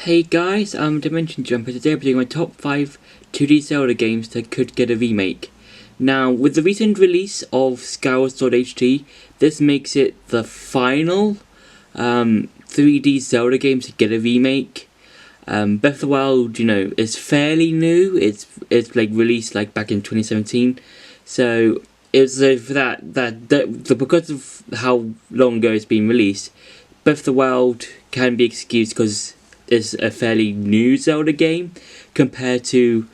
Hey guys, I'm Dimension Jumper. Today I'm doing my top 5 2D Zelda games that could get a remake. Now, with the recent release of Skyward Sword HD, this makes it the final 3D Zelda game to get a remake. Breath of the Wild, is fairly new. It's like released like back in 2017, so it's for because of how long ago it's been released, Breath of the Wild can be excused because it's a fairly new Zelda game compared to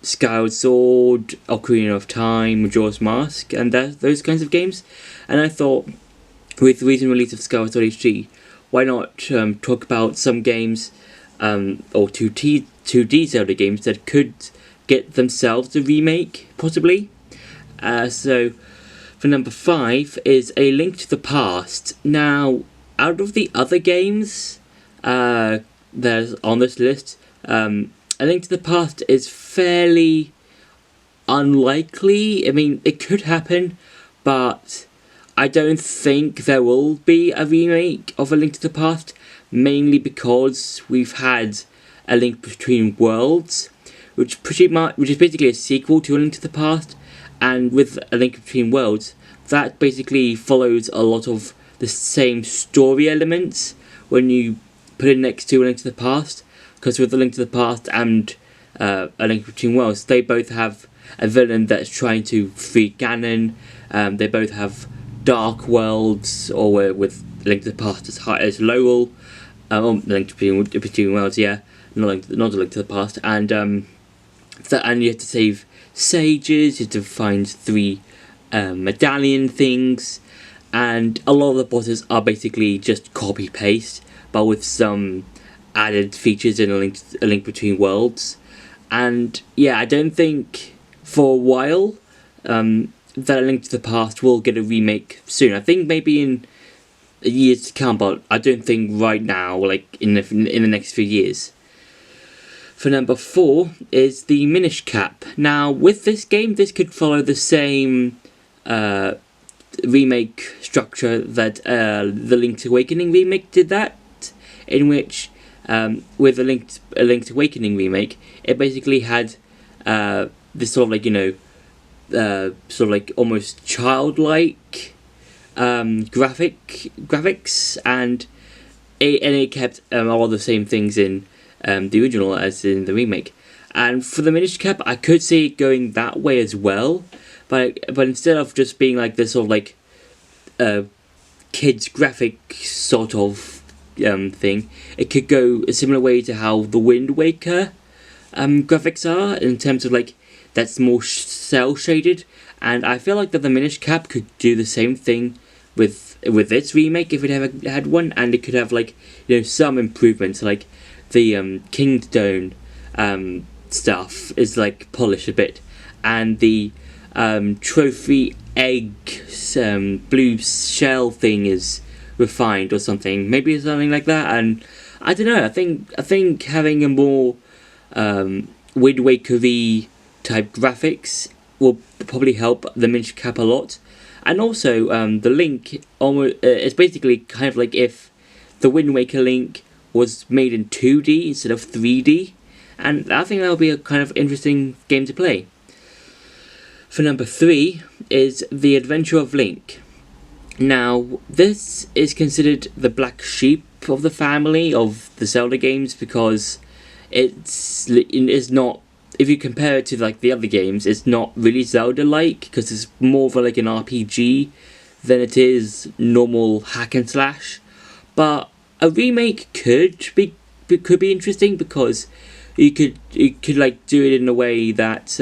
Skyward Sword, Ocarina of Time, Majora's Mask, and those kinds of games. And I thought, with the recent release of Skyward Sword HD, why not talk about some games or 2D Zelda games that could get themselves a remake, possibly. So, for number 5 is A Link to the Past. Now, out of the other games there's on this list, A Link to the Past is fairly unlikely. I mean, it could happen, but I don't think there will be a remake of A Link to the Past, mainly because we've had A Link Between Worlds, which is basically a sequel to A Link to the Past, and with A Link Between Worlds, that basically follows a lot of the same story elements when you put it next to A Link to the Past, because with A Link to the Past and A Link Between Worlds, they both have a villain that's trying to free Ganon. They both have dark worlds, or with A Link to the Past as Lowell, Link Between Worlds, yeah, not A Link to the Past, and you have to save sages, you have to find 3 medallion things, and a lot of the bosses are basically just copy paste, but with some added features in A Link Between Worlds. And yeah, I don't think for a while that A Link to the Past will get a remake soon. I think maybe in years to come, but I don't think right now, like in the next few years. For number 4 is the Minishcap. Now, with this game, this could follow the same remake structure that the Link's Awakening remake did that, in which with a Link's Awakening remake, it basically had this sort of like almost childlike graphics, and it kept all the same things in the original as in the remake. And for the Minishcap, I could see it going that way as well, but instead of just being like this sort of like kids graphic sort of thing, it could go a similar way to how the Wind Waker graphics are, in terms of like that's more cel shaded. And I feel like that the Minishcap could do the same thing with its remake if it ever had one, and it could have like some improvements, like the Kingstone stuff is like polished a bit, and the trophy egg blue shell thing is refined or something, maybe something like that. And I don't know, I think having a more Wind Waker-y type graphics will probably help the Minishcap a lot. And also the Link it's basically kind of like if the Wind Waker Link was made in 2D instead of 3D, and I think that'll be a kind of interesting game to play. For number 3 is The Adventure of Link. Now, this is considered the black sheep of the family of the Zelda games, because it's not, if you compare it to like the other games, it's not really Zelda-like, because it's more of like an RPG than it is normal hack and slash. But a remake could be interesting, because you could like do it in a way that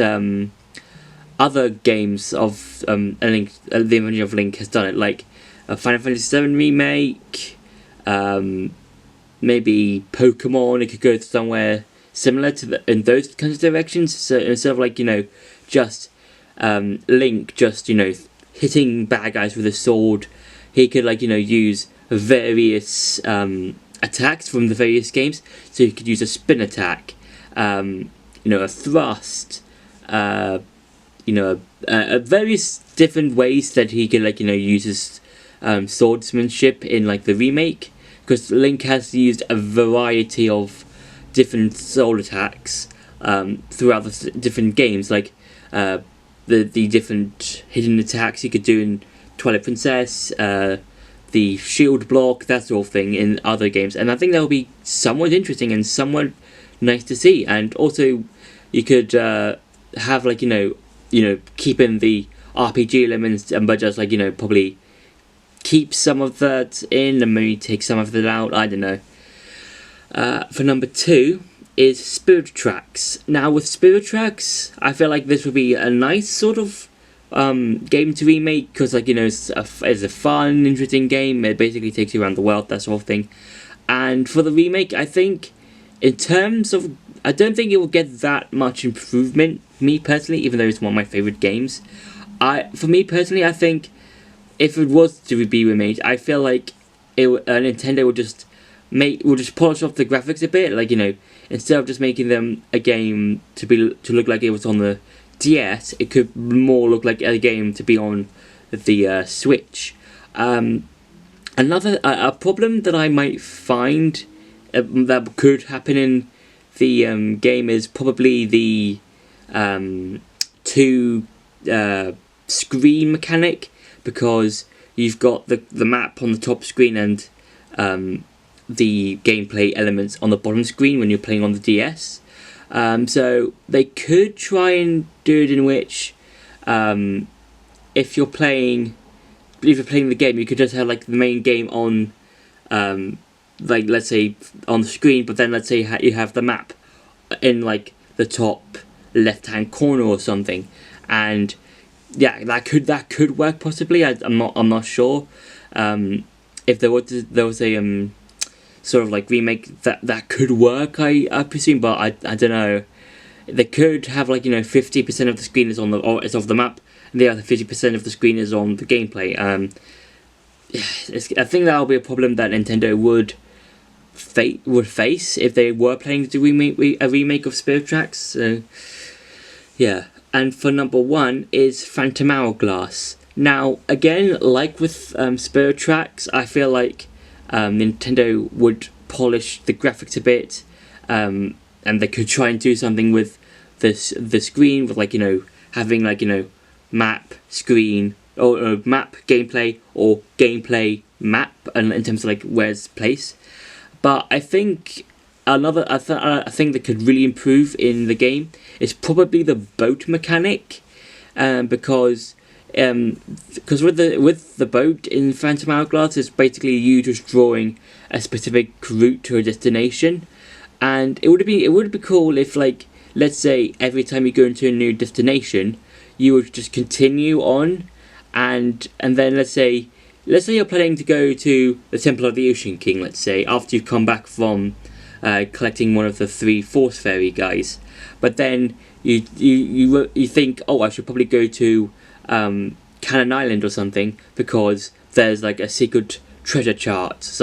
other games of The Adventure of Link has done it, like a Final Fantasy VII remake, maybe Pokemon. It could go somewhere similar to in those kinds of directions. So instead of like just Link just hitting bad guys with a sword, he could like use various attacks from the various games. So you could use a spin attack, a thrust, various different ways that he could use his swordsmanship in like the remake. because Link has used a variety of different soul attacks throughout the different games, like the different hidden attacks you could do in Twilight Princess, the shield block, that sort of thing in other games, and I think that will be somewhat interesting and somewhat nice to see. And also, you could have like keep in the RPG elements, but just like probably keep some of that in and maybe take some of it out. I don't know. For number 2 is Spirit Tracks. Now with Spirit Tracks, I feel like this would be a nice sort of game to remake, because it's a fun, interesting game. It basically takes you around the world, that sort of thing. And for the remake, I think in terms of, I don't think it will get that much improvement, me personally, even though it's one of my favourite games. For me personally, I think if it was to be remade, I feel like Nintendo would just polish off the graphics a bit, instead of just making them a game to look like it was on the DS, it could more look like a game to be on the Switch. Another problem that I might find that could happen in the game is probably the 2 screen mechanic, because you've got the map on the top screen and the gameplay elements on the bottom screen when you're playing on the DS. So they could try and do it in which if you're playing the game, you could just have like the main game on let's say on the screen, but then let's say you have the map in like the top left hand corner or something, and yeah, that could work possibly. I'm not sure if there was a sort of like remake that could work, I presume, but I don't know. They could have 50% of the screen is off the map, and the other 50% of the screen is on the gameplay. I think that'll be a problem that Nintendo would face if they were planning to do a remake of Spirit Tracks. So yeah. And for number 1 is Phantom Hourglass. Now again, like with Spirit Tracks, I feel like Nintendo would polish the graphics a bit, and they could try and do something with the screen, with having map screen or map gameplay or gameplay map, and in terms of where it's placed. But I think another thing that could really improve in the game is probably the boat mechanic, because with the boat in Phantom Hourglass, it's basically you just drawing a specific route to a destination, and it would be cool if let's say every time you go into a new destination, you would just continue on, and then let's say you're planning to go to the Temple of the Ocean King, let's say, after you've come back from collecting one of the 3 Force Fairy guys, but then you think, oh, I should probably go to Cannon Island or something, because there's a secret treasure chart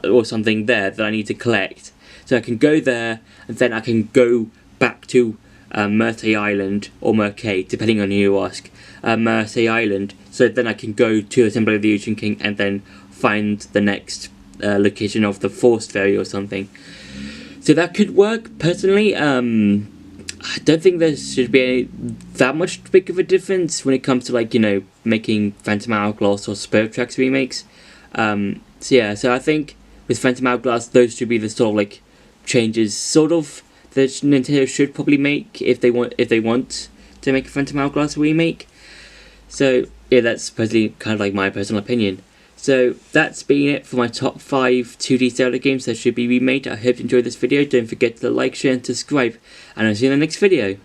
or something there that I need to collect. So I can go there, and then I can go back to Mersey Island, or Merkay, depending on who you ask, Mersey Island, so then I can go to the Temple of the Ocean King and then find the next location of the Force Fairy or something. So that could work. Personally, I don't think there should be that much big of a difference when it comes to making Phantom Hourglass or Spirit Tracks remakes. So I think with Phantom Hourglass, those should be the sort of changes that Nintendo should probably make if they want to make a Phantom Hourglass remake. So yeah, that's personally kind of my personal opinion. So that's been it for my top 5 2D Zelda games that should be remade. I hope you enjoyed this video. Don't forget to like, share and subscribe, and I'll see you in the next video.